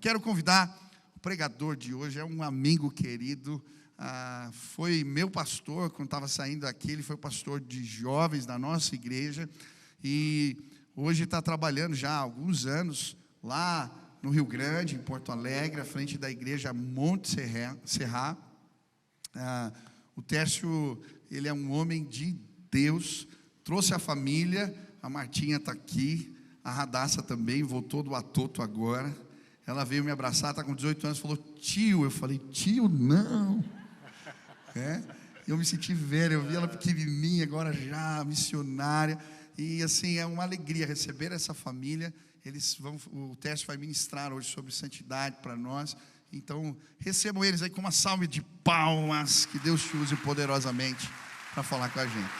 Quero convidar o pregador de hoje, é um amigo querido, foi meu pastor quando estava saindo aqui, ele foi pastor de jovens da nossa igreja, e hoje está trabalhando já há alguns anos lá no Rio Grande, em Porto Alegre, à frente da igreja Monte Serra. O Tércio, ele é um homem de Deus, trouxe a família, a Martinha está aqui, a Radassa também, voltou do Atoto agora. Ela veio me abraçar, está com 18 anos, falou, tio. Eu falei, tio, não. Eu me senti velho, eu vi ela pequenininha, agora já missionária. E assim, é uma alegria receber essa família. O Tércio vai ministrar hoje sobre santidade para nós. Então, recebam eles aí com uma salva de palmas. Que Deus te use poderosamente para falar com a gente.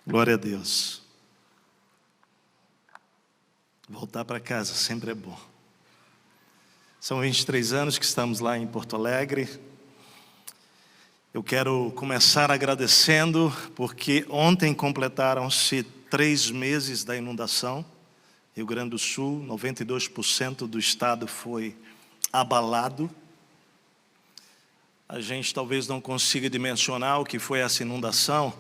Glória a Deus. Voltar para casa sempre é bom. São 23 anos que estamos lá em Porto Alegre. Eu quero começar agradecendo, porque ontem completaram-se 3 meses da inundação. Rio Grande do Sul, 92% do estado foi abalado. A gente talvez não consiga dimensionar o que foi essa inundação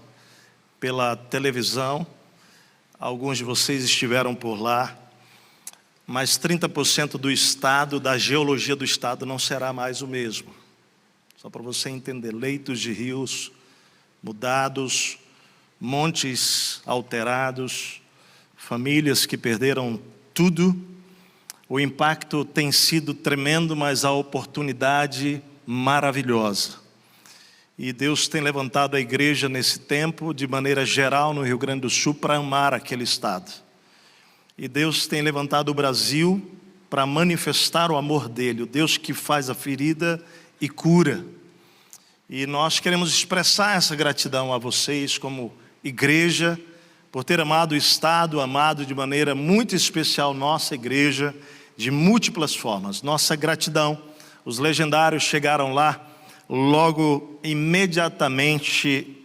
pela televisão. Alguns de vocês estiveram por lá. Mas 30% do estado, da geologia do estado, não será mais o mesmo. Só para você entender, leitos de rios mudados, montes alterados, famílias que perderam tudo. O impacto tem sido tremendo, mas a oportunidade maravilhosa. E Deus tem levantado a igreja nesse tempo, de maneira geral, no Rio Grande do Sul, para amar aquele estado. E Deus tem levantado o Brasil para manifestar o amor dele, o Deus que faz a ferida e cura. E nós queremos expressar essa gratidão a vocês como igreja, por ter amado o estado, amado de maneira muito especial nossa igreja, de múltiplas formas. Nossa gratidão. Os legendários chegaram lá logo imediatamente,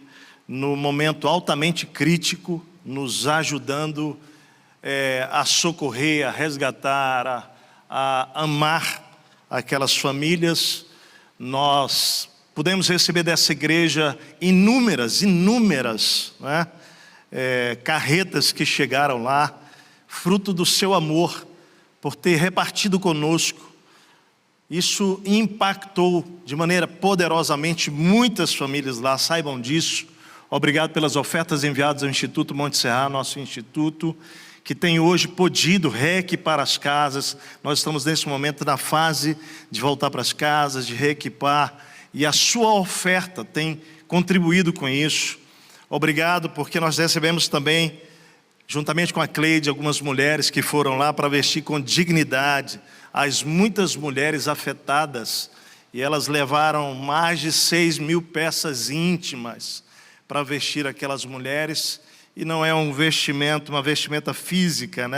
no momento altamente crítico, nos ajudando a socorrer, a resgatar, a amar aquelas famílias. Nós pudemos receber dessa igreja inúmeras carretas que chegaram lá, fruto do seu amor, por ter repartido conosco. Isso impactou de maneira poderosamente muitas famílias lá, saibam disso. Obrigado pelas ofertas enviadas ao Instituto Monte Serra, nosso instituto, que tem hoje podido reequipar as casas. Nós estamos nesse momento na fase de voltar para as casas, de reequipar, e a sua oferta tem contribuído com isso. Obrigado, porque nós recebemos também, juntamente com a Cleide, algumas mulheres que foram lá para vestir com dignidade as muitas mulheres afetadas, e elas levaram mais de 6.000 peças íntimas para vestir aquelas mulheres. E não é um vestimento, uma vestimenta física,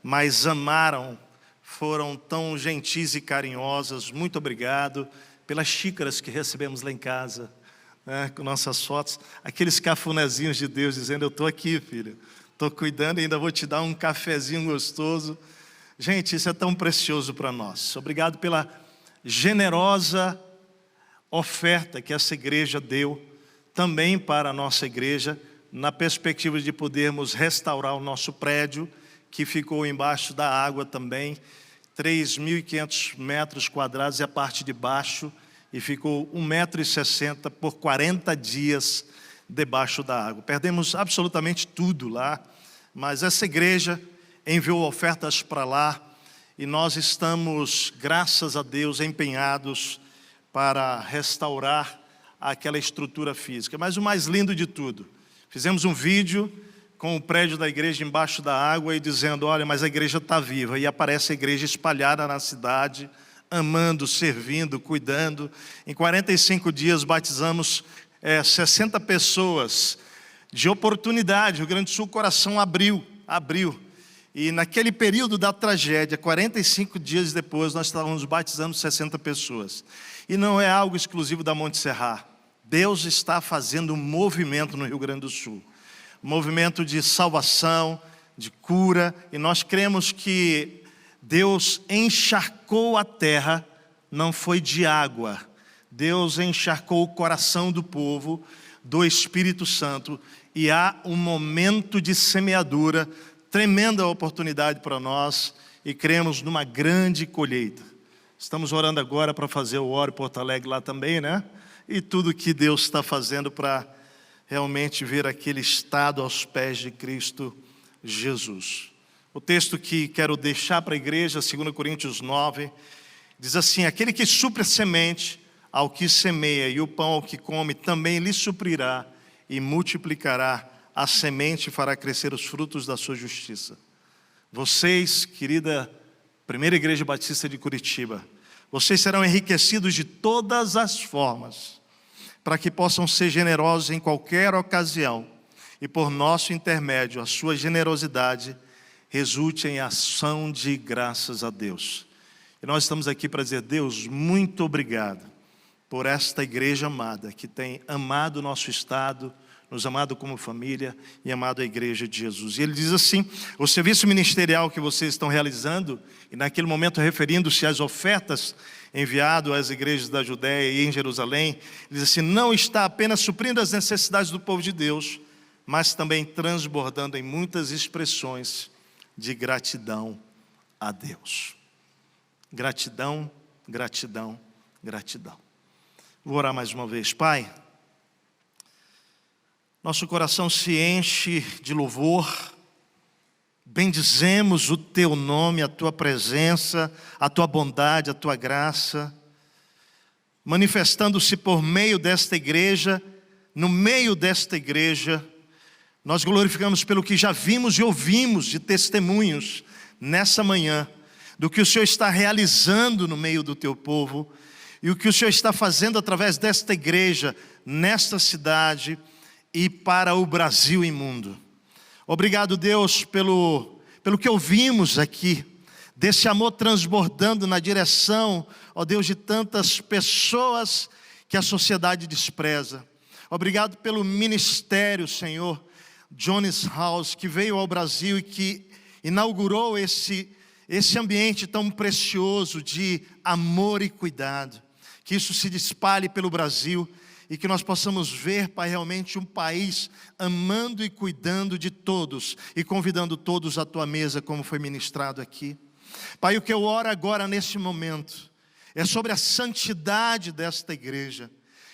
mas amaram, foram tão gentis e carinhosas. Muito obrigado pelas xícaras que recebemos lá em casa, com nossas fotos. Aqueles cafunézinhos de Deus dizendo, eu estou aqui, filho, estou cuidando e ainda vou te dar um cafezinho gostoso. Gente, isso é tão precioso para nós. Obrigado pela generosa oferta que essa igreja deu também para a nossa igreja, na perspectiva de podermos restaurar o nosso prédio, que ficou embaixo da água também, 3.500 metros quadrados e a parte de baixo, e ficou 1,60 m por 40 dias debaixo da água. Perdemos absolutamente tudo lá, mas essa igreja enviou ofertas para lá, e nós estamos, graças a Deus, empenhados para restaurar aquela estrutura física. Mas o mais lindo de tudo, fizemos um vídeo com o prédio da igreja embaixo da água e dizendo, olha, mas a igreja está viva. E aparece a igreja espalhada na cidade, amando, servindo, cuidando. Em 45 dias batizamos 60 pessoas de oportunidade. O Rio Grande do Sul, o coração abriu. E naquele período da tragédia, 45 dias depois, nós estávamos batizando 60 pessoas. E não é algo exclusivo da Monte Serra. Deus está fazendo um movimento no Movimento de salvação, de cura, e nós cremos que Deus encharcou a terra, não foi de água. Deus encharcou o coração do povo, do Espírito Santo, e há um momento de semeadura, tremenda oportunidade para nós, e cremos numa grande colheita. Estamos orando agora para fazer o Ore Porto Alegre lá também, né? E tudo que Deus está fazendo para realmente ver aquele estado aos pés de Cristo Jesus. O texto que quero deixar para a igreja, 2 Coríntios 9, diz assim: aquele que supre a semente ao que semeia e o pão ao que come, também lhe suprirá e multiplicará a semente e fará crescer os frutos da sua justiça. Vocês, querida Primeira Igreja Batista de Curitiba, vocês serão enriquecidos de todas as formas, para que possam ser generosos em qualquer ocasião, e por nosso intermédio, a sua generosidade resulte em ação de graças a Deus. E nós estamos aqui para dizer: Deus, muito obrigado por esta igreja amada, que tem amado o nosso estado, nos amado como família e amado a igreja de Jesus. E ele diz assim: o serviço ministerial que vocês estão realizando, e naquele momento referindo-se às ofertas enviado às igrejas da Judéia e em Jerusalém, ele diz assim: não está apenas suprindo as necessidades do povo de Deus, mas também transbordando em muitas expressões de gratidão a Deus. Gratidão, gratidão, gratidão. Vou orar mais uma vez. Pai, nosso coração se enche de louvor, bendizemos o Teu nome, a Tua presença, a Tua bondade, a Tua graça, manifestando-se por meio desta igreja. No meio desta igreja, nós glorificamos pelo que já vimos e ouvimos de testemunhos nessa manhã, do que o Senhor está realizando no meio do Teu povo, e o que o Senhor está fazendo através desta igreja, nesta cidade e para o Brasil e mundo. Obrigado, Deus, pelo que ouvimos aqui, desse amor transbordando na direção, ó Deus, de tantas pessoas que a sociedade despreza. Obrigado pelo ministério, Senhor, Johnny's House, que veio ao Brasil e que inaugurou esse ambiente tão precioso de amor e cuidado. Que isso se espalhe pelo Brasil e que nós possamos ver, Pai, realmente um país amando e cuidando de todos e convidando todos à Tua mesa, como foi ministrado aqui. Pai, o que eu oro agora nesse momento é sobre a santidade desta igreja.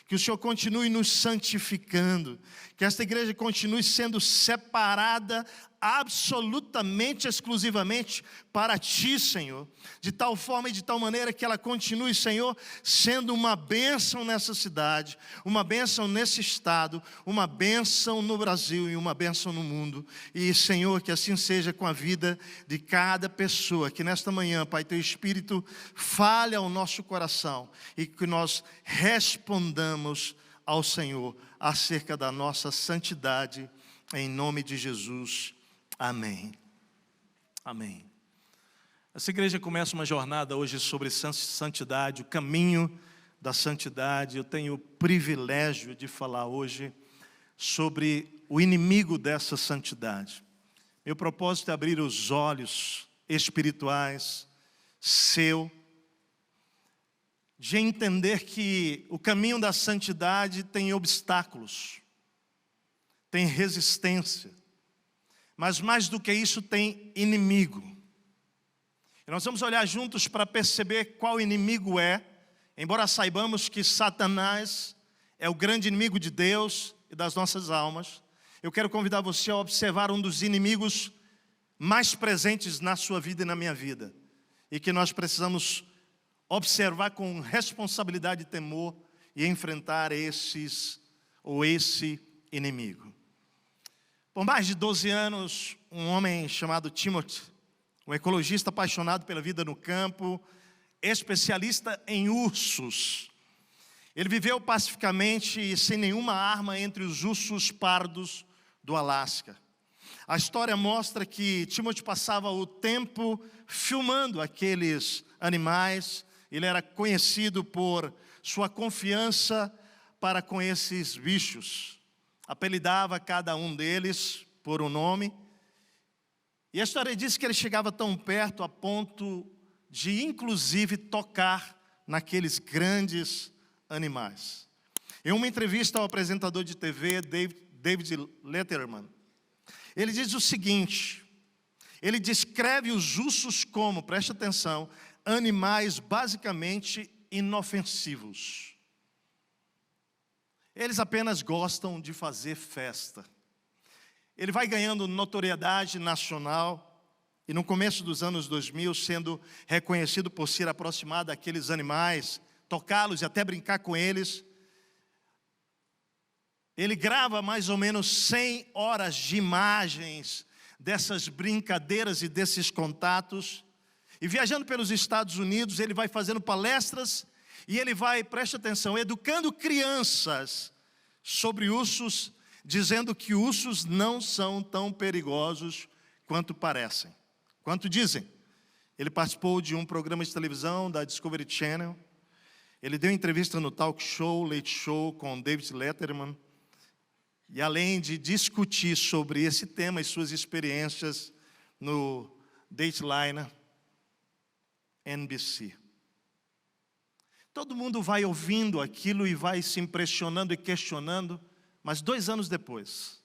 Que o Senhor continue nos santificando, que esta igreja continue sendo separada absolutamente, exclusivamente para Ti, Senhor, de tal forma e de tal maneira que ela continue, Senhor, sendo uma bênção nessa cidade, uma bênção nesse estado, uma bênção no Brasil e uma bênção no mundo. E, Senhor, que assim seja com a vida de cada pessoa, que nesta manhã, Pai, Teu Espírito fale ao nosso coração e que nós respondamos ao Senhor acerca da nossa santidade, em nome de Jesus. Amém. Amém. Essa igreja começa uma jornada hoje sobre santidade, o caminho da santidade. Eu tenho o privilégio de falar hoje sobre o inimigo dessa santidade. Meu propósito é abrir os olhos espirituais seu, de entender que o caminho da santidade tem obstáculos, tem resistência, mas mais do que isso tem inimigo. E nós vamos olhar juntos para perceber qual inimigo é, embora saibamos que Satanás é o grande inimigo de Deus e das nossas almas. Eu quero convidar você a observar um dos inimigos mais presentes na sua vida e na minha vida, e que nós precisamos observar com responsabilidade e temor e enfrentar esse inimigo. Por mais de 12 anos, um homem chamado Timothy, um ecologista apaixonado pela vida no campo, especialista em ursos. Ele viveu pacificamente e sem nenhuma arma entre os ursos pardos do Alasca. A história mostra que Timothy passava o tempo filmando aqueles animais. Ele era conhecido por sua confiança para com esses bichos. Apelidava cada um deles por um nome E a história diz que ele chegava tão perto a ponto de, inclusive, tocar naqueles grandes animais. Em uma entrevista ao apresentador de TV, David Letterman, ele diz o seguinte: ele descreve os ursos como, preste atenção, animais basicamente inofensivos. Eles apenas gostam de fazer festa. Ele vai ganhando notoriedade nacional e no começo dos anos 2000, sendo reconhecido por se aproximar daqueles animais, tocá-los e até brincar com eles. Ele grava mais ou menos 100 horas de imagens dessas brincadeiras e desses contatos. E viajando pelos Estados Unidos, ele vai fazendo palestras e ele vai, preste atenção, educando crianças sobre ursos, dizendo que ursos não são tão perigosos quanto parecem, quanto dizem. Ele participou de um programa de televisão da Discovery Channel. Ele deu entrevista no talk show, Late Show, com David Letterman. E além de discutir sobre esse tema e suas experiências no Dateline NBC. Todo mundo vai ouvindo aquilo e vai se impressionando e questionando, mas 2 anos depois,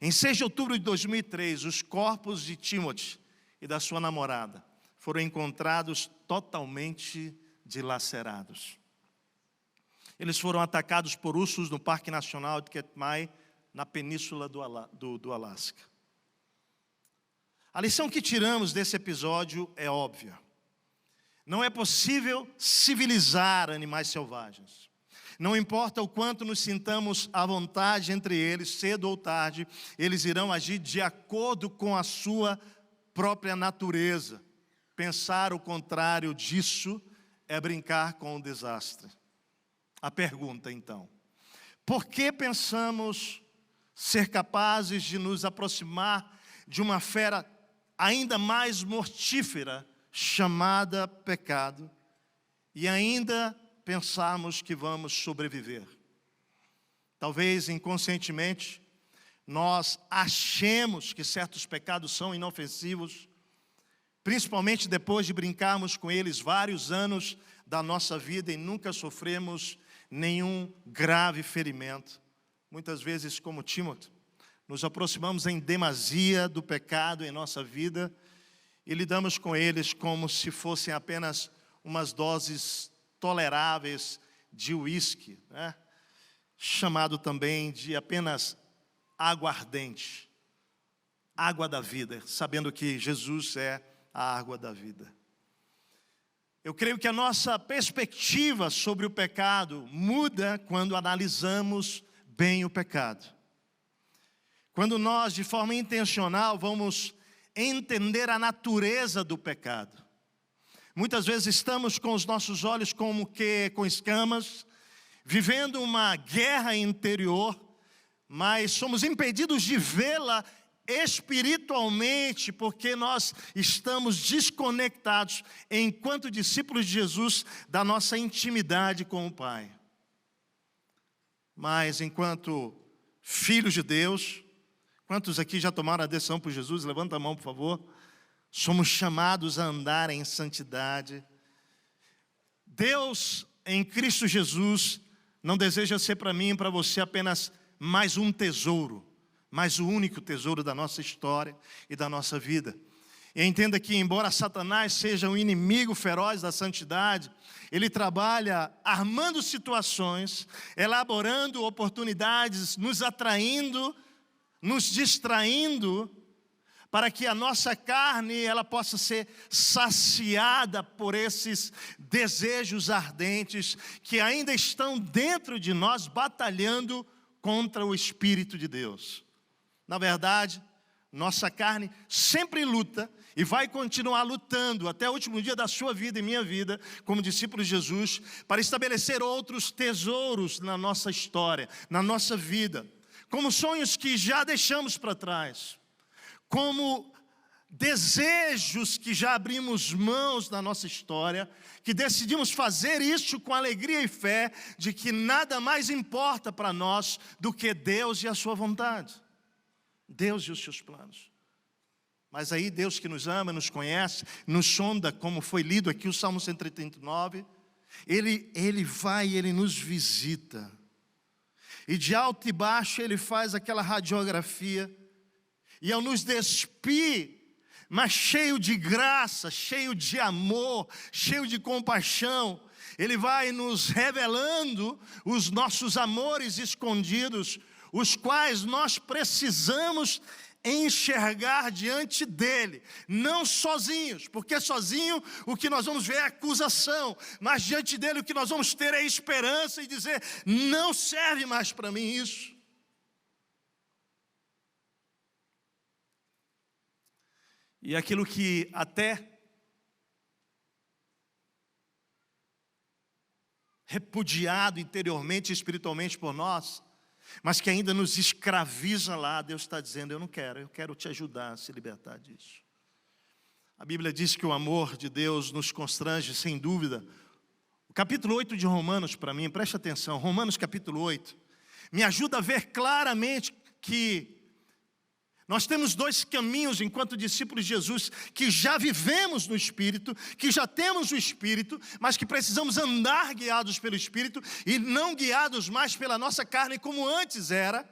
em 6 de outubro de 2003, os corpos de Timothy e da sua namorada foram encontrados totalmente dilacerados. Eles foram atacados por ursos no Parque Nacional de Katmai, na península do Alasca. A lição que tiramos desse episódio é óbvia. Não é possível civilizar animais selvagens. Não importa o quanto nos sintamos à vontade entre eles, cedo ou tarde, eles irão agir de acordo com a sua própria natureza. Pensar o contrário disso é brincar com o desastre. A pergunta, então: por que pensamos ser capazes de nos aproximar de uma fera ainda mais mortífera, chamada pecado, e ainda pensarmos que vamos sobreviver? Talvez inconscientemente nós achemos que certos pecados são inofensivos, principalmente depois de brincarmos com eles vários anos da nossa vida e nunca sofremos nenhum grave ferimento. Muitas vezes, como Timóteo, nos aproximamos em demasia do pecado em nossa vida e lidamos com eles como se fossem apenas umas doses toleráveis de uísque, né? Chamado também de apenas aguardente, água da vida, sabendo que Jesus é a água da vida. Eu creio que a nossa perspectiva sobre o pecado muda quando analisamos bem o pecado. Quando nós, de forma intencional, vamos entender a natureza do pecado. Muitas vezes estamos com os nossos olhos como que com escamas, vivendo uma guerra interior, mas somos impedidos de vê-la espiritualmente, porque nós estamos desconectados, enquanto discípulos de Jesus, da nossa intimidade com o Pai. Mas enquanto filhos de Deus, quantos aqui já tomaram a decisão por Jesus? Levanta a mão, por favor. Somos chamados a andar em santidade. Deus, em Cristo Jesus, não deseja ser para mim e para você apenas mais um tesouro, mas o único tesouro da nossa história e da nossa vida. E entenda que, embora Satanás seja um inimigo feroz da santidade, ele trabalha armando situações, elaborando oportunidades, nos atraindo, nos distraindo, para que a nossa carne ela possa ser saciada por esses desejos ardentes que ainda estão dentro de nós, batalhando contra o Espírito de Deus. Na verdade, nossa carne sempre luta e vai continuar lutando até o último dia da sua vida e minha vida, como discípulos de Jesus, para estabelecer outros tesouros na nossa história, na nossa vida, como sonhos que já deixamos para trás, como desejos que já abrimos mãos na nossa história, que decidimos fazer isso com alegria e fé, de que nada mais importa para nós do que Deus e a sua vontade. Deus e os seus planos. Mas aí Deus que nos ama, nos conhece, nos sonda, como foi lido aqui o Salmo 139, Ele vai e Ele nos visita. E de alto e baixo Ele faz aquela radiografia. E ao nos despir, mas cheio de graça, cheio de amor, cheio de compaixão, Ele vai nos revelando os nossos amores escondidos, os quais nós precisamos enxergar diante dEle, não sozinhos, porque sozinho o que nós vamos ver é acusação, mas diante dEle o que nós vamos ter é esperança e dizer, não serve mais para mim isso. E aquilo que até repudiado interiormente e espiritualmente por nós, mas que ainda nos escraviza lá, Deus está dizendo, eu quero te ajudar a se libertar disso. A Bíblia diz que o amor de Deus nos constrange, sem dúvida. O capítulo 8 de Romanos, para mim, preste atenção, Romanos capítulo 8, me ajuda a ver claramente que nós temos dois caminhos enquanto discípulos de Jesus, que já vivemos no Espírito, que já temos o Espírito, mas que precisamos andar guiados pelo Espírito e não guiados mais pela nossa carne como antes era.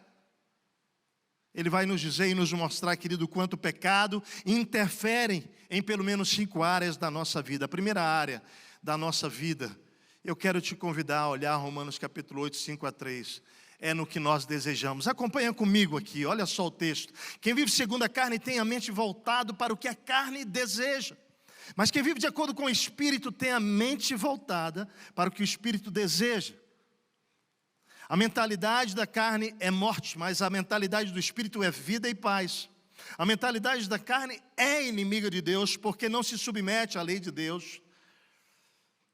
Ele vai nos dizer e nos mostrar, querido, quanto o pecado interfere em pelo menos 5 áreas da nossa vida. A primeira área da nossa vida, eu quero te convidar a olhar Romanos capítulo 8, 5 a 3. É no que nós desejamos. Acompanha comigo aqui, olha só o texto. Quem vive segundo a carne tem a mente voltado para o que a carne deseja. Mas quem vive de acordo com o Espírito tem a mente voltada para o que o Espírito deseja. A mentalidade da carne é morte, mas a mentalidade do Espírito é vida e paz. A mentalidade da carne é inimiga de Deus, porque não se submete à lei de Deus,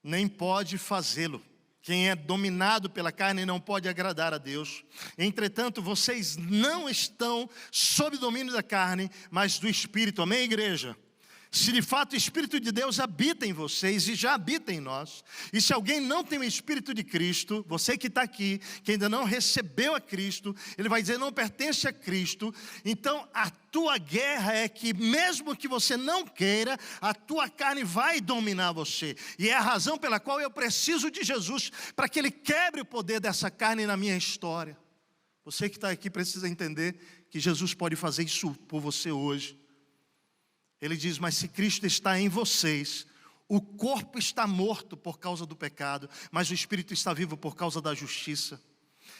nem pode fazê-lo. Quem é dominado pela carne não pode agradar a Deus. Entretanto, vocês não estão sob domínio da carne, mas do Espírito. Amém, igreja? Se de fato o Espírito de Deus habita em vocês e já habita em nós, e se alguém não tem o Espírito de Cristo, você que está aqui, que ainda não recebeu a Cristo, ele vai dizer, não pertence a Cristo, então a tua guerra é que mesmo que você não queira, a tua carne vai dominar você, e é a razão pela qual eu preciso de Jesus, para que Ele quebre o poder dessa carne na minha história. Você que está aqui precisa entender que Jesus pode fazer isso por você hoje. Ele diz, mas se Cristo está em vocês, o corpo está morto por causa do pecado, mas o Espírito está vivo por causa da justiça.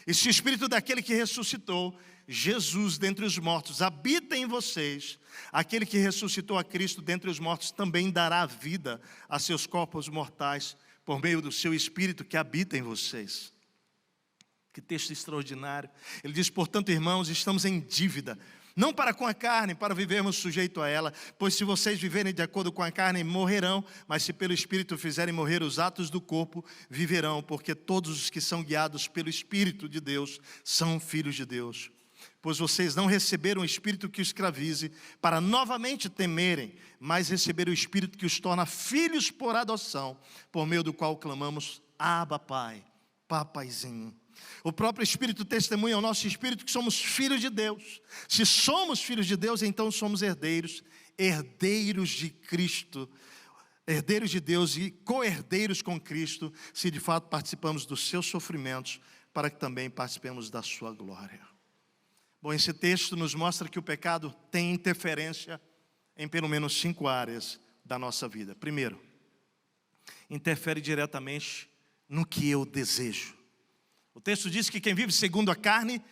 E se o Espírito daquele que ressuscitou Jesus dentre os mortos habita em vocês, aquele que ressuscitou a Cristo dentre os mortos também dará vida a seus corpos mortais por meio do seu Espírito que habita em vocês. Que texto extraordinário. Ele diz, portanto, irmãos, estamos em dívida, não para com a carne, para vivermos sujeito a ela, pois se vocês viverem de acordo com a carne, morrerão, mas se pelo Espírito fizerem morrer os atos do corpo, viverão, porque todos os que são guiados pelo Espírito de Deus são filhos de Deus. Pois vocês não receberam o Espírito que os escravize, para novamente temerem, mas receberam o Espírito que os torna filhos por adoção, por meio do qual clamamos, Abba, Pai, papaizinho. O próprio Espírito testemunha ao nosso Espírito que somos filhos de Deus. Se somos filhos de Deus, então somos herdeiros, herdeiros de Cristo, herdeiros de Deus e co-herdeiros com Cristo, se de fato participamos dos seus sofrimentos, para que também participemos da sua glória. Bom, esse texto nos mostra que o pecado tem interferência em pelo menos 5 áreas da nossa vida. Primeiro, interfere diretamente no que eu desejo. O texto diz que quem vive segundo a carne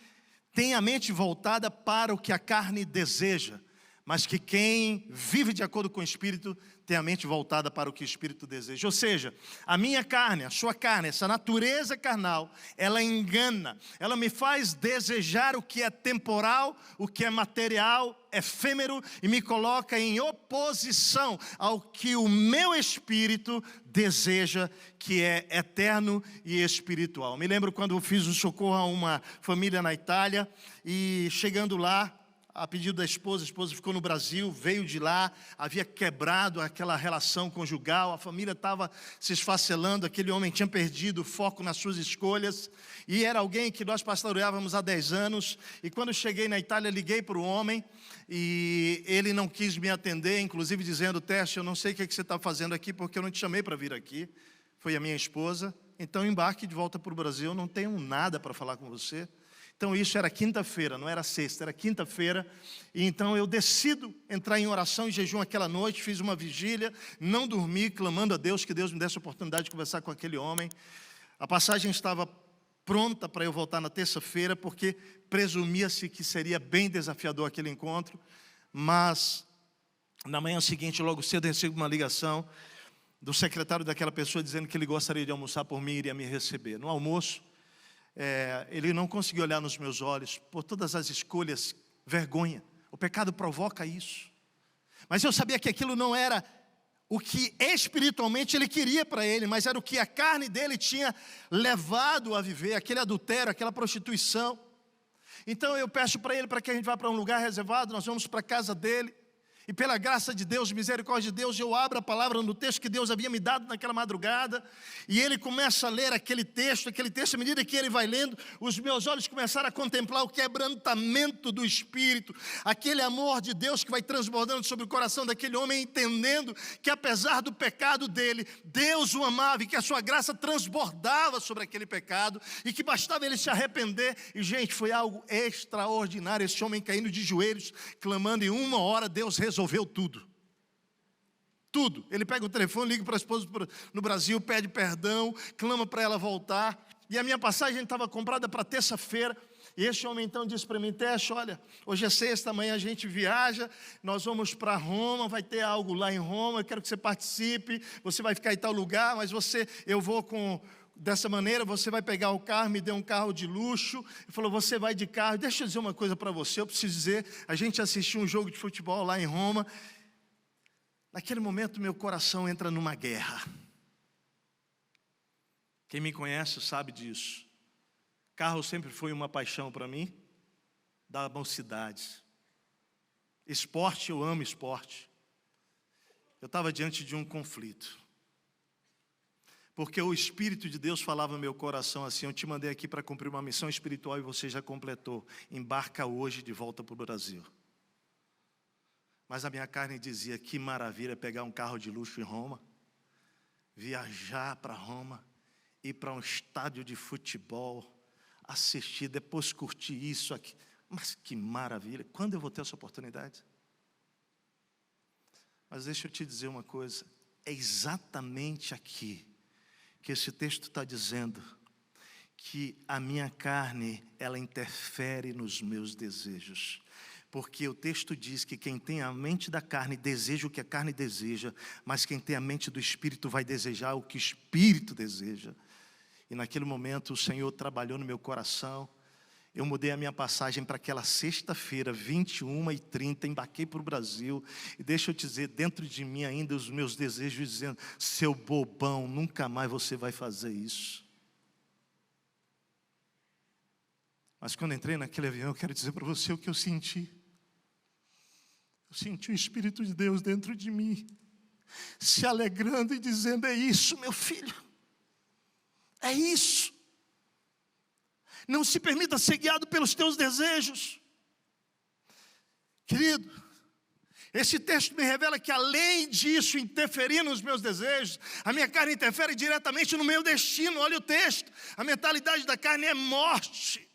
tem a mente voltada para o que a carne deseja, mas que quem vive de acordo com o Espírito tem a mente voltada para o que o Espírito deseja. Ou seja, a minha carne, a sua carne, essa natureza carnal, ela engana, ela me faz desejar o que é temporal, o que é material, efêmero, e me coloca em oposição ao que o meu Espírito deseja, que é eterno e espiritual. Me lembro quando eu fiz um socorro a uma família na Itália, e chegando lá, a pedido da esposa, a esposa ficou no Brasil, veio de lá, havia quebrado aquela relação conjugal, a família estava se esfacelando, aquele homem tinha perdido o foco nas suas escolhas, e era alguém que nós pastoreávamos há 10 anos, e quando cheguei na Itália, liguei para o homem, e ele não quis me atender, inclusive dizendo: Tércio, eu não sei o que você está fazendo aqui, porque eu não te chamei para vir aqui, foi a minha esposa, então embarque de volta para o Brasil, eu não tenho nada para falar com você. Então isso era quinta-feira, não era sexta, era quinta-feira. E então eu decido entrar em oração e jejum aquela noite, fiz uma vigília, não dormi, clamando a Deus que Deus me desse a oportunidade de conversar com aquele homem. A passagem estava pronta para eu voltar na terça-feira, porque presumia-se que seria bem desafiador aquele encontro. Mas na manhã seguinte, logo cedo, eu recebo uma ligação do secretário daquela pessoa dizendo que ele gostaria de almoçar por mim e iria me receber. No almoço, ele não conseguiu olhar nos meus olhos por todas as escolhas, vergonha. O pecado provoca isso. Mas eu sabia que aquilo não era o que espiritualmente ele queria para ele, mas era o que a carne dele tinha levado a viver, aquele adultério, aquela prostituição. Então eu peço para ele para que a gente vá para um lugar reservado, nós vamos para a casa dele. E pela graça de Deus, misericórdia de Deus, eu abro a palavra no texto que Deus havia me dado naquela madrugada, e ele começa a ler aquele texto, à medida que ele vai lendo, os meus olhos começaram a contemplar o quebrantamento do Espírito, aquele amor de Deus que vai transbordando sobre o coração daquele homem, entendendo que apesar do pecado dele, Deus o amava e que a sua graça transbordava sobre aquele pecado, e que bastava ele se arrepender. E gente, foi algo extraordinário, esse homem caindo de joelhos, clamando, em 1 hora Deus resolveu tudo. Tudo. Ele pega o telefone, liga para a esposa no Brasil, pede perdão, clama para ela voltar. E a minha passagem estava comprada para terça-feira. E esse homem então disse para mim: Tércio, olha, hoje é sexta, amanhã a gente viaja, nós vamos para Roma, vai ter algo lá em Roma, eu quero que você participe, você vai ficar em tal lugar, mas eu vou dessa maneira, você vai pegar o carro, me deu um carro de luxo. Ele falou: você vai de carro. Deixa eu dizer uma coisa para você, eu preciso dizer, a gente assistiu um jogo de futebol lá em Roma. Naquele momento meu coração entra numa guerra. Quem me conhece sabe disso. Carro sempre foi uma paixão para mim, da mocidade. Esporte, eu amo esporte. Eu estava diante de um conflito. Porque o Espírito de Deus falava no meu coração assim: eu te mandei aqui para cumprir uma missão espiritual e você já completou. Embarca hoje de volta para o Brasil. Mas a minha carne dizia: que maravilha pegar um carro de luxo em Roma, viajar para Roma, ir para um estádio de futebol, assistir, depois curtir isso aqui. Mas que maravilha, quando eu vou ter essa oportunidade? Mas deixa eu te dizer uma coisa, é exatamente aqui que esse texto está dizendo que a minha carne, ela interfere nos meus desejos. Porque o texto diz que quem tem a mente da carne deseja o que a carne deseja, mas quem tem a mente do Espírito vai desejar o que o Espírito deseja. E naquele momento o Senhor trabalhou no meu coração. Eu mudei a minha passagem para aquela sexta-feira, 21h30, embarquei para o Brasil. E deixa eu te dizer, dentro de mim ainda os meus desejos dizendo: seu bobão, nunca mais você vai fazer isso. Mas quando entrei naquele avião, eu quero dizer para você o que eu senti. Eu senti o Espírito de Deus dentro de mim, se alegrando e dizendo: é isso, meu filho, é isso. Não se permita ser guiado pelos teus desejos. Querido, esse texto me revela que além disso interferir nos meus desejos, a minha carne interfere diretamente no meu destino. Olha o texto, a mentalidade da carne é morte,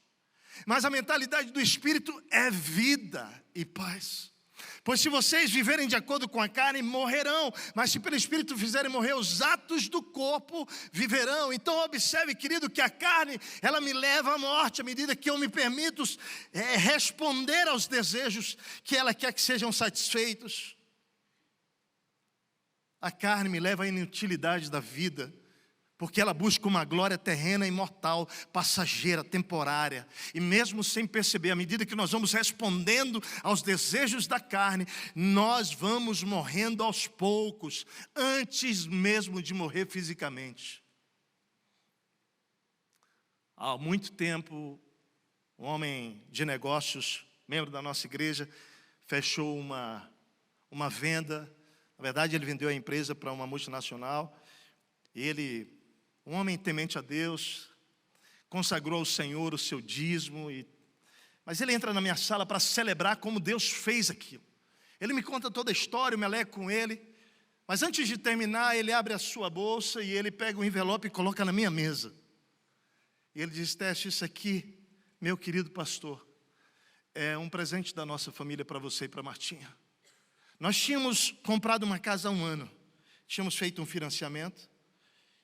mas a mentalidade do Espírito é vida e paz. Pois se vocês viverem de acordo com a carne, morrerão, mas se pelo Espírito fizerem morrer os atos do corpo, viverão. Então observe, querido, que a carne, ela me leva à morte, à medida que eu me permito responder aos desejos que ela quer que sejam satisfeitos. A carne me leva à inutilidade da vida, porque ela busca uma glória terrena, imortal, passageira, temporária. E mesmo sem perceber, à medida que nós vamos respondendo aos desejos da carne, nós vamos morrendo aos poucos, antes mesmo de morrer fisicamente. Há muito tempo, um homem de negócios membro da nossa igreja, fechou uma venda. Na verdade, ele vendeu a empresa para uma multinacional. Ele, um homem temente a Deus, consagrou ao Senhor o seu dízimo. Mas ele entra na minha sala para celebrar como Deus fez aquilo. Ele me conta toda a história, eu me alegro com ele. Mas antes de terminar, ele abre a sua bolsa e ele pega um envelope e coloca na minha mesa. E ele diz: Teste, isso aqui, meu querido pastor, é um presente da nossa família para você e para Martinha. Nós tínhamos comprado uma casa há um ano. Tínhamos feito um financiamento.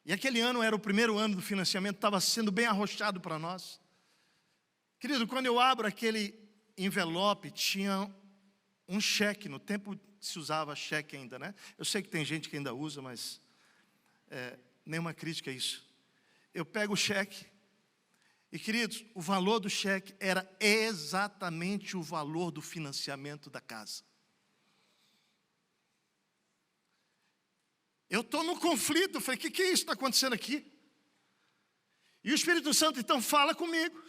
E aquele ano era o primeiro ano do financiamento, estava sendo bem arrochado para nós. Querido, quando eu abro aquele envelope, tinha um cheque. No tempo se usava cheque ainda, né? Eu sei que tem gente que ainda usa, mas nenhuma crítica a isso. Eu pego o cheque e, queridos, o valor do cheque era exatamente o valor do financiamento da casa. Eu estou no conflito, eu falei: o que é isso que está acontecendo aqui? E o Espírito Santo então fala comigo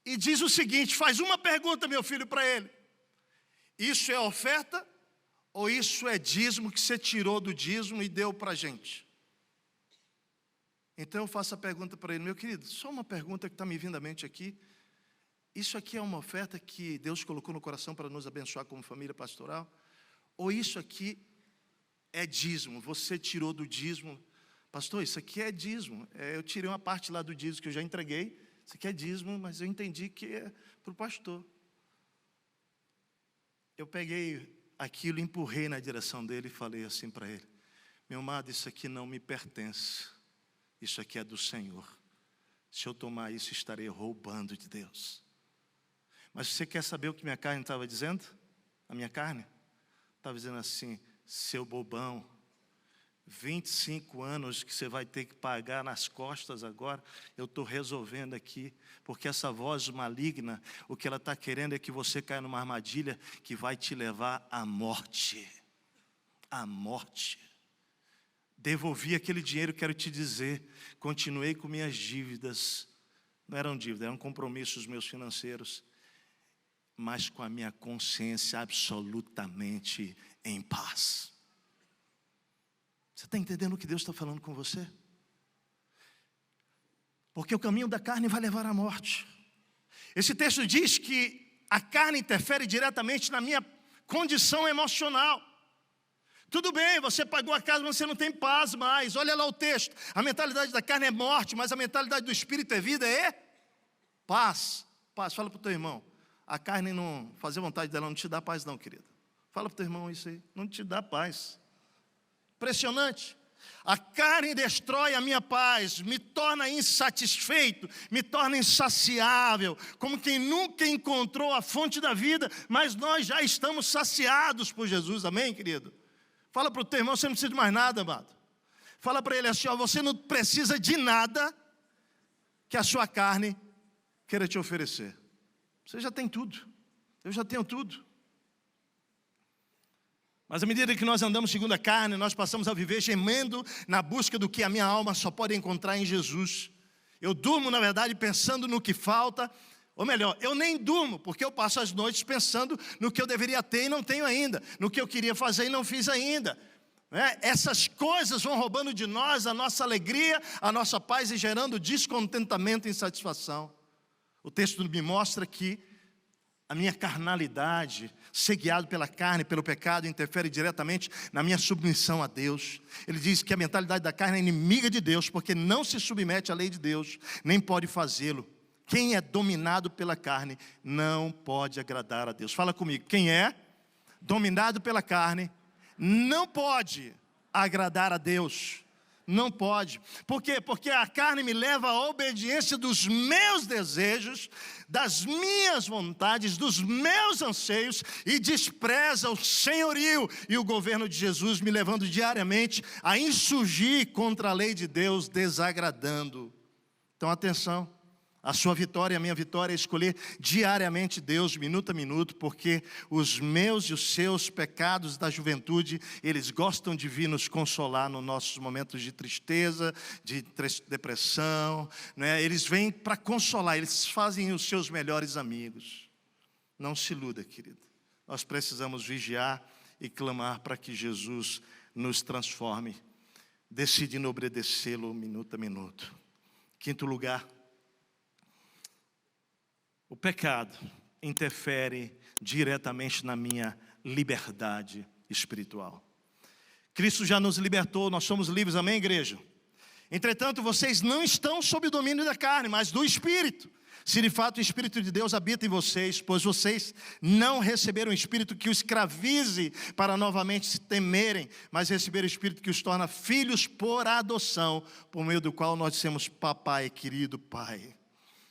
e diz o seguinte: faz uma pergunta, meu filho, para ele. Isso é oferta ou isso é dízimo que você tirou do dízimo e deu para a gente? Então eu faço a pergunta para ele: meu querido, só uma pergunta que está me vindo à mente aqui. Isso aqui é uma oferta que Deus colocou no coração para nos abençoar como família pastoral? Ou isso aqui é dízimo? Você tirou do dízimo? Pastor, isso aqui é dízimo. Eu tirei uma parte lá do dízimo que eu já entreguei. Isso aqui é dízimo, mas eu entendi que é para o pastor. Eu peguei aquilo, empurrei na direção dele e falei assim para ele: meu amado, isso aqui não me pertence. Isso aqui é do Senhor. Se eu tomar isso, estarei roubando de Deus. Mas você quer saber o que minha carne estava dizendo? A minha carne estava dizendo assim: seu bobão, 25 anos que você vai ter que pagar nas costas agora, eu estou resolvendo aqui, porque essa voz maligna, o que ela está querendo é que você caia numa armadilha que vai te levar à morte. À morte. Devolvi aquele dinheiro, quero te dizer, continuei com minhas dívidas, não eram dívidas, eram compromissos meus financeiros, mas com a minha consciência absolutamente em paz. Você está entendendo o que Deus está falando com você? Porque o caminho da carne vai levar à morte. Esse texto diz que a carne interfere diretamente na minha condição emocional. Tudo bem, você pagou a casa, mas você não tem paz mais. Olha lá o texto. A mentalidade da carne é morte, mas a mentalidade do Espírito é vida, é paz. Paz. Fala para o teu irmão: a carne não, fazer vontade dela não te dá paz não, querido. Fala para o teu irmão isso aí, não te dá paz. Impressionante. A carne destrói a minha paz, me torna insatisfeito, me torna insaciável, como quem nunca encontrou a fonte da vida, mas nós já estamos saciados por Jesus, amém, querido? Fala para o teu irmão: você não precisa de mais nada, amado. Fala para ele assim: ó, você não precisa de nada que a sua carne queira te oferecer. Você já tem tudo, eu já tenho tudo. Mas à medida que nós andamos segundo a carne, nós passamos a viver gemendo na busca do que a minha alma só pode encontrar em Jesus. Eu durmo, na verdade, pensando no que falta, ou melhor, eu nem durmo, porque eu passo as noites pensando no que eu deveria ter e não tenho ainda, no que eu queria fazer e não fiz ainda. Essas coisas vão roubando de nós a nossa alegria, a nossa paz e gerando descontentamento e insatisfação. O texto me mostra que a minha carnalidade, ser guiado pela carne, pelo pecado, interfere diretamente na minha submissão a Deus. Ele diz que a mentalidade da carne é inimiga de Deus, porque não se submete à lei de Deus, nem pode fazê-lo. Quem é dominado pela carne não pode agradar a Deus. Fala comigo: quem é dominado pela carne não pode agradar a Deus. Não pode. Por quê? Porque a carne me leva à obediência dos meus desejos, das minhas vontades, dos meus anseios, e despreza o senhorio e o governo de Jesus, me levando diariamente a insurgir contra a lei de Deus, desagradando. Então atenção, a sua vitória e a minha vitória é escolher diariamente Deus, minuto a minuto, porque os meus e os seus pecados da juventude, eles gostam de vir nos consolar nos nossos momentos de tristeza, de depressão, né? Eles vêm para consolar, eles fazem os seus melhores amigos. Não se iluda, querido. Nós precisamos vigiar e clamar para que Jesus nos transforme, decidindo obedecê-lo minuto a minuto. Quinto lugar, o pecado interfere diretamente na minha liberdade espiritual. Cristo já nos libertou, nós somos livres, amém, igreja? Entretanto, vocês não estão sob o domínio da carne, mas do Espírito. Se de fato o Espírito de Deus habita em vocês, pois vocês não receberam o Espírito que os escravize para novamente se temerem, mas receberam o Espírito que os torna filhos por adoção, por meio do qual nós dissemos: papai, querido Pai.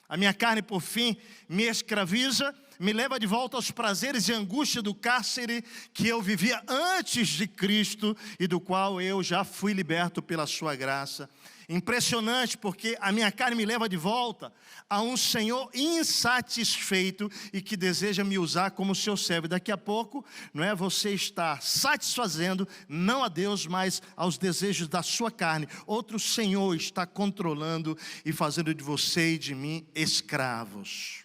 A minha carne, por fim, me escraviza, me leva de volta aos prazeres e angústia do cárcere que eu vivia antes de Cristo e do qual eu já fui liberto pela sua graça. Impressionante, porque a minha carne me leva de volta a um Senhor insatisfeito e que deseja me usar como seu servo. Daqui a pouco, não é, você está satisfazendo não a Deus, mas aos desejos da sua carne. Outro Senhor está controlando e fazendo de você e de mim escravos.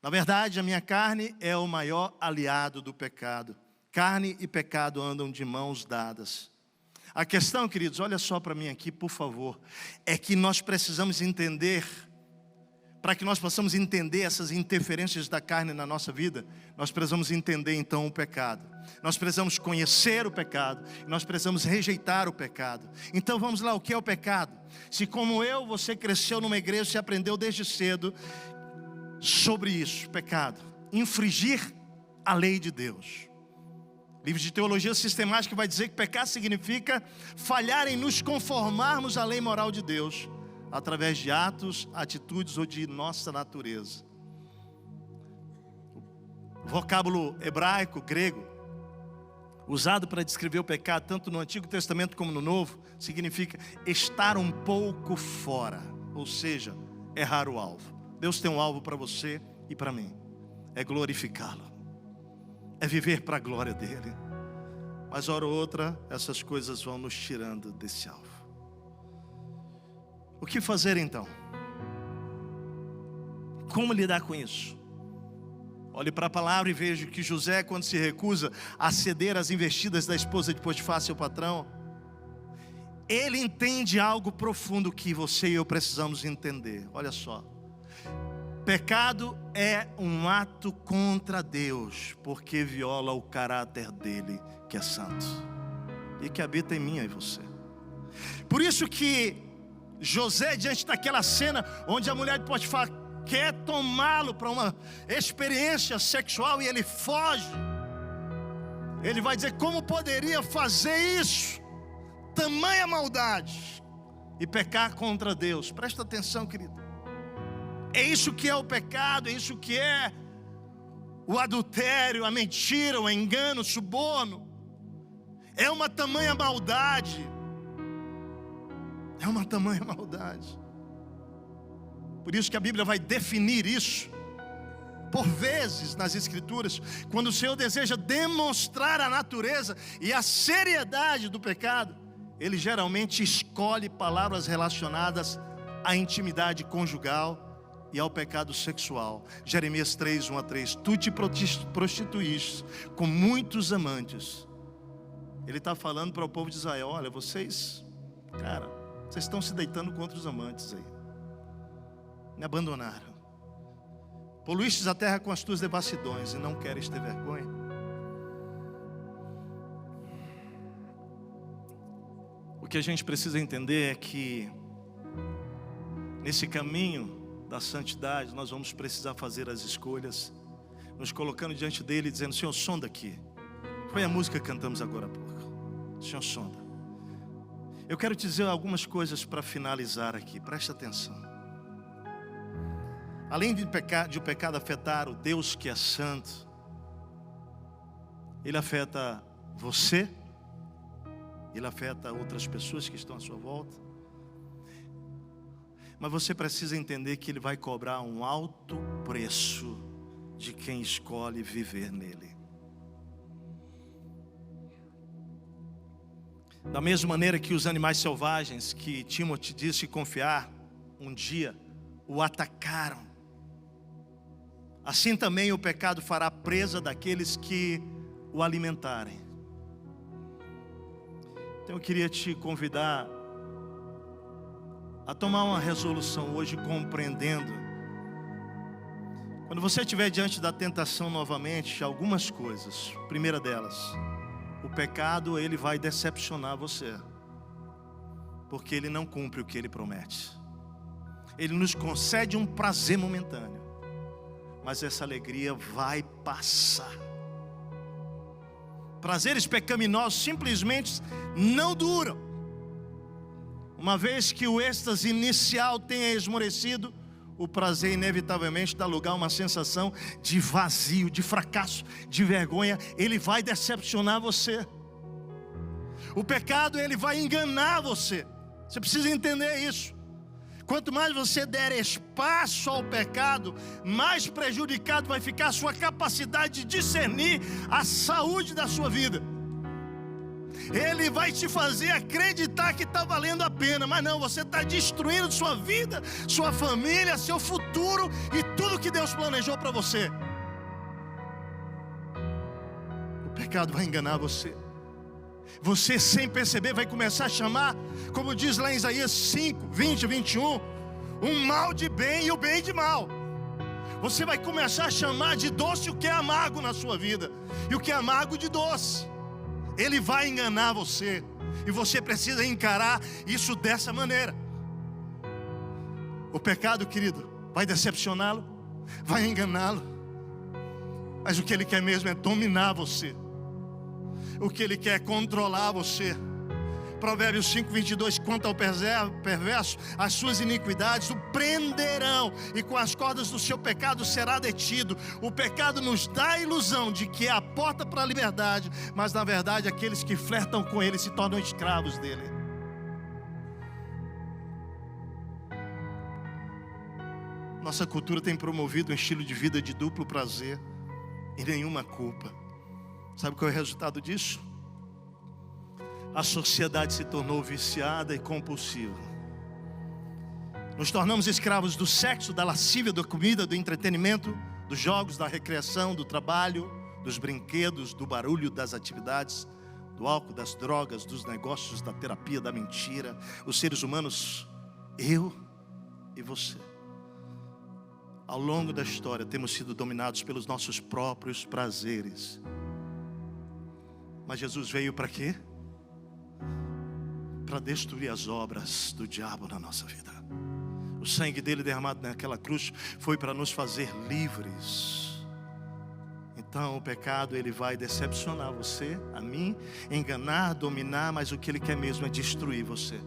Na verdade, a minha carne é o maior aliado do pecado. Carne e pecado andam de mãos dadas. A questão, queridos, olha só para mim aqui, por favor, é que nós precisamos entender, para que nós possamos entender essas interferências da carne na nossa vida, nós precisamos entender então o pecado. Nós precisamos conhecer o pecado, nós precisamos rejeitar o pecado. Então vamos lá, o que é o pecado? Se como eu, você cresceu numa igreja, você aprendeu desde cedo sobre isso, pecado, infringir a lei de Deus. Livro de teologia sistemática vai dizer que pecar significa falhar em nos conformarmos à lei moral de Deus, através de atos, atitudes ou de nossa natureza. O vocábulo hebraico, grego, usado para descrever o pecado, tanto no Antigo Testamento como no Novo, significa estar um pouco fora, ou seja, errar o alvo. Deus tem um alvo para você e para mim, é glorificá-lo. É viver para a glória dele. Mas hora ou outra, essas coisas vão nos tirando desse alvo. O que fazer então? Como lidar com isso? Olhe para a palavra e veja que José, quando se recusa a ceder às investidas da esposa de Potifar, seu patrão, ele entende algo profundo que você e eu precisamos entender. Olha só. Pecado é um ato contra Deus, porque viola o caráter dele, que é santo, e que habita em mim e em você. Por isso que José, diante daquela cena onde a mulher de Potifar quer tomá-lo para uma experiência sexual e ele foge, ele vai dizer: como poderia fazer isso? Tamanha maldade e pecar contra Deus. Presta atenção, querido. É isso que é o pecado, é isso que é o adultério, a mentira, o engano, o suborno. É uma tamanha maldade. É uma tamanha maldade. Por isso que a Bíblia vai definir isso, por vezes nas Escrituras, quando o Senhor deseja demonstrar a natureza e a seriedade do pecado, Ele geralmente escolhe palavras relacionadas à intimidade conjugal e ao pecado sexual. Jeremias 3, 1-3. Tu te prostituíste com muitos amantes. Ele está falando para o povo de Israel: olha, vocês estão se deitando com outros amantes aí. Me abandonaram. Poluístes a terra com as tuas devassidões e não queres ter vergonha. O que a gente precisa entender é que nesse caminho da santidade, nós vamos precisar fazer as escolhas, nos colocando diante dele, dizendo: Senhor, sonda aqui. Foi a música que cantamos agora há pouco. Senhor, sonda. Eu quero te dizer algumas coisas para finalizar aqui, presta atenção. Além de o pecado afetar o Deus que é santo, ele afeta você, ele afeta outras pessoas que estão à sua volta. Mas você precisa entender que ele vai cobrar um alto preço de quem escolhe viver nele. Da mesma maneira que os animais selvagens que Timóteo disse confiar, um dia o atacaram. assim também o pecado fará presa daqueles que o alimentarem. Então eu queria te convidar a tomar uma resolução hoje, compreendendo, quando você estiver diante da tentação novamente, algumas coisas. Primeira delas, o pecado, ele vai decepcionar você, porque ele não cumpre o que ele promete. Ele nos concede um prazer momentâneo, mas essa alegria vai passar. Prazeres pecaminosos simplesmente não duram. Uma vez que o êxtase inicial tenha esmorecido, o prazer inevitavelmente dá lugar a uma sensação de vazio, de fracasso, de vergonha. Ele vai decepcionar você. O pecado, ele vai enganar você. Você precisa entender isso. Quanto mais você der espaço ao pecado, mais prejudicado vai ficar a sua capacidade de discernir a saúde da sua vida. Ele vai te fazer acreditar que está valendo a pena, mas não, você está destruindo sua vida, sua família, seu futuro e tudo que Deus planejou para você. O pecado vai enganar você. Você, sem perceber, vai começar a chamar, como diz lá em Isaías 5, 20, 21, um mal de bem e o bem de mal. Você vai começar a chamar de doce o que é amargo na sua vida, e o que é amargo de doce. Ele vai enganar você, e você precisa encarar isso dessa maneira. O pecado, querido, vai decepcioná-lo, vai enganá-lo, mas o que ele quer mesmo é dominar você. O que ele quer é controlar você. Provérbios 5, 22, quanto ao perverso, as suas iniquidades o prenderão, e com as cordas do seu pecado será detido. O pecado nos dá a ilusão de que é a porta para a liberdade, mas na verdade aqueles que flertam com ele se tornam escravos dele. Nossa cultura tem promovido um estilo de vida de duplo prazer e nenhuma culpa. Sabe qual é o resultado disso? A sociedade se tornou viciada e compulsiva. Nos tornamos escravos do sexo, da lascívia, da comida, do entretenimento, dos jogos, da recreação, do trabalho, dos brinquedos, do barulho, das atividades, do álcool, das drogas, dos negócios, da terapia, da mentira. Os seres humanos, eu e você, ao longo da história temos sido dominados pelos nossos próprios prazeres. Mas Jesus veio para quê? Para destruir as obras do diabo na nossa vida. O sangue dele derramado naquela cruz foi para nos fazer livres. Então o pecado, ele vai decepcionar você, a mim, enganar, dominar, mas o que ele quer mesmo é destruir você.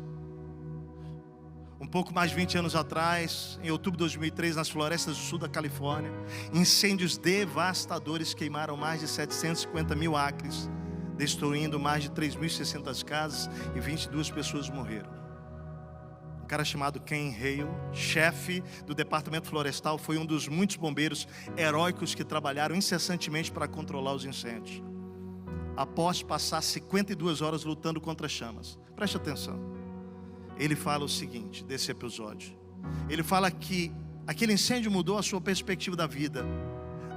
Um pouco mais de 20 anos atrás, em outubro de 2003, nas florestas do sul da Califórnia, incêndios devastadores queimaram mais de 750 mil acres, destruindo mais de 3.600 casas, e 22 pessoas morreram. Um cara chamado Ken Hale, chefe do departamento florestal, foi um dos muitos bombeiros heróicos que trabalharam incessantemente para controlar os incêndios, após passar 52 horas lutando contra as chamas. Preste atenção. Ele fala o seguinte desse episódio. Ele fala que aquele incêndio mudou a sua perspectiva da vida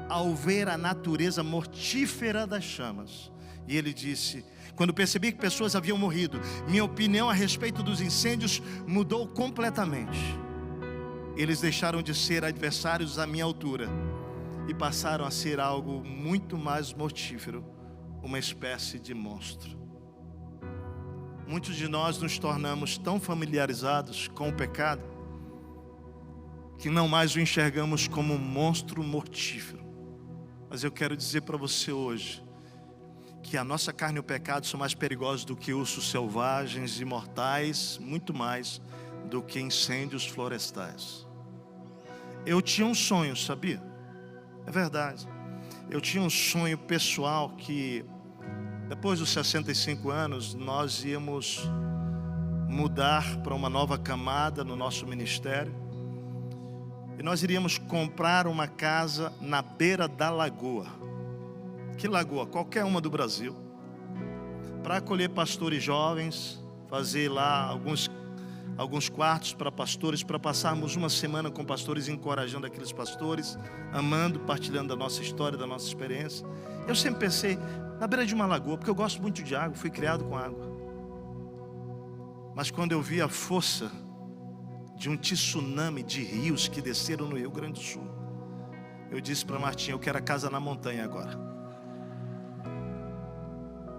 ao ver a natureza mortífera das chamas. E ele disse: quando percebi que pessoas haviam morrido, minha opinião a respeito dos incêndios mudou completamente. Eles deixaram de ser adversários à minha altura e passaram a ser algo muito mais mortífero, uma espécie de monstro. Muitos de nós nos tornamos tão familiarizados com o pecado que não mais o enxergamos como um monstro mortífero. Mas eu quero dizer para você hoje que a nossa carne e o pecado são mais perigosos do que ursos selvagens e mortais, muito mais do que incêndios florestais. Eu tinha um sonho, sabia? É verdade. Eu tinha um sonho pessoal que depois dos 65 anos nós íamos mudar para uma nova camada no nosso ministério. E nós iríamos comprar uma casa na beira da lagoa. Que lagoa? Qualquer uma do Brasil. Para acolher pastores jovens, fazer lá alguns quartos para pastores, para passarmos uma semana com pastores, encorajando aqueles pastores, amando, partilhando da nossa história, da nossa experiência. Eu sempre pensei na beira de uma lagoa, porque eu gosto muito de água, fui criado com água. Mas quando eu vi a força de um tsunami de rios que desceram no Rio Grande do Sul, eu disse para Martinha: eu quero a casa na montanha agora.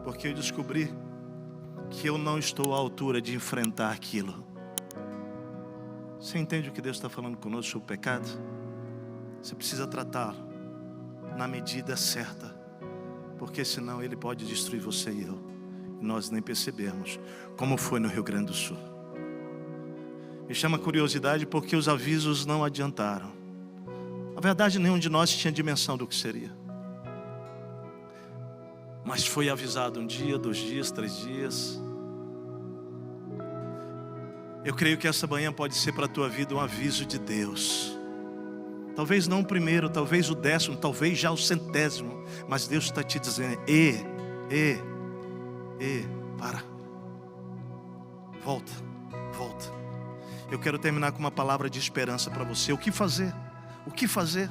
Porque eu descobri que eu não estou à altura de enfrentar aquilo. Você entende o que Deus está falando conosco sobre o pecado? Você precisa tratá-lo na medida certa, porque senão ele pode destruir você e eu, e nós nem percebemos, como foi no Rio Grande do Sul. Me chama a curiosidade porque os avisos não adiantaram. Na verdade, nenhum de nós tinha dimensão do que seria. Mas foi avisado 1 dia, 2 dias, 3 dias. Eu creio que essa manhã pode ser para a tua vida um aviso de Deus. Talvez não o primeiro, talvez o 10º, talvez já o 100º. Mas Deus está te dizendo: para. Volta. Eu quero terminar com uma palavra de esperança para você. O que fazer? O que fazer?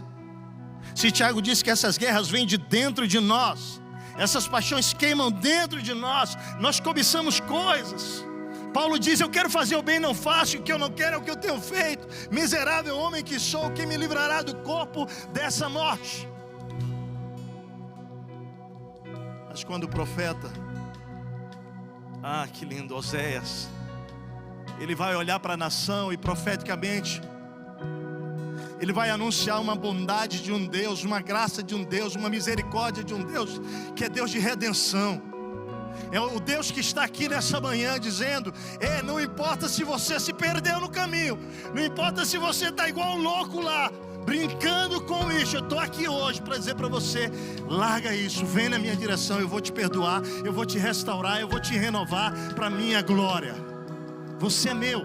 Se Tiago disse que essas guerras vêm de dentro de nós, essas paixões queimam dentro de nós, nós cobiçamos coisas. Paulo diz: eu quero fazer o bem, não faço, o que eu não quero é o que eu tenho feito. Miserável homem que sou, quem me livrará do corpo dessa morte? Mas quando o profeta, que lindo, Oséias, ele vai olhar para a nação e profeticamente ele vai anunciar uma bondade de um Deus, uma graça de um Deus, uma misericórdia de um Deus que é Deus de redenção. É o Deus que está aqui nessa manhã dizendo: não importa se você se perdeu no caminho, não importa se você está igual um louco lá, brincando com isso, eu estou aqui hoje para dizer para você: larga isso, vem na minha direção, eu vou te perdoar, eu vou te restaurar, eu vou te renovar para a minha glória. Você é meu,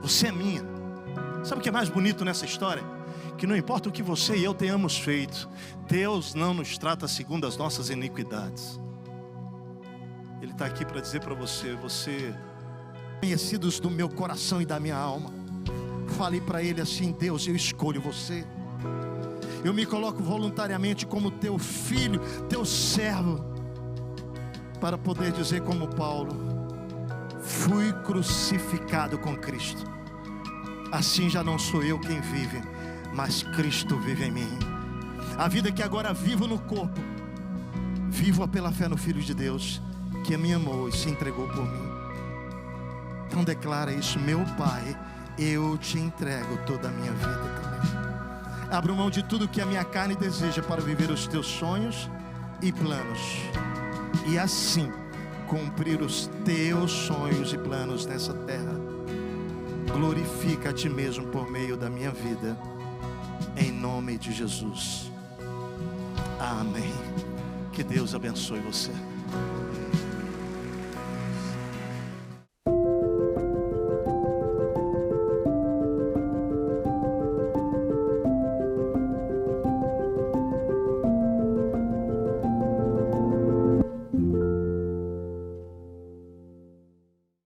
você é minha. Sabe o que é mais bonito nessa história? Que não importa o que você e eu tenhamos feito, Deus não nos trata segundo as nossas iniquidades. Ele está aqui para dizer para você: conhecidos do meu coração e da minha alma. Falei para ele assim: Deus, eu escolho você. Eu me coloco voluntariamente como teu filho, teu servo, para poder dizer como Paulo: fui crucificado com Cristo. Assim já não sou eu quem vive, mas Cristo vive em mim. A vida que agora vivo no corpo, vivo-a pela fé no Filho de Deus, que me amou e se entregou por mim. Então declara isso: meu Pai, eu te entrego toda a minha vida também. Abro mão de tudo que a minha carne deseja para viver os teus sonhos e planos, e assim cumprir os teus sonhos e planos nessa terra. Glorifica a ti mesmo por meio da minha vida, em nome de Jesus. Amém. Que Deus abençoe você.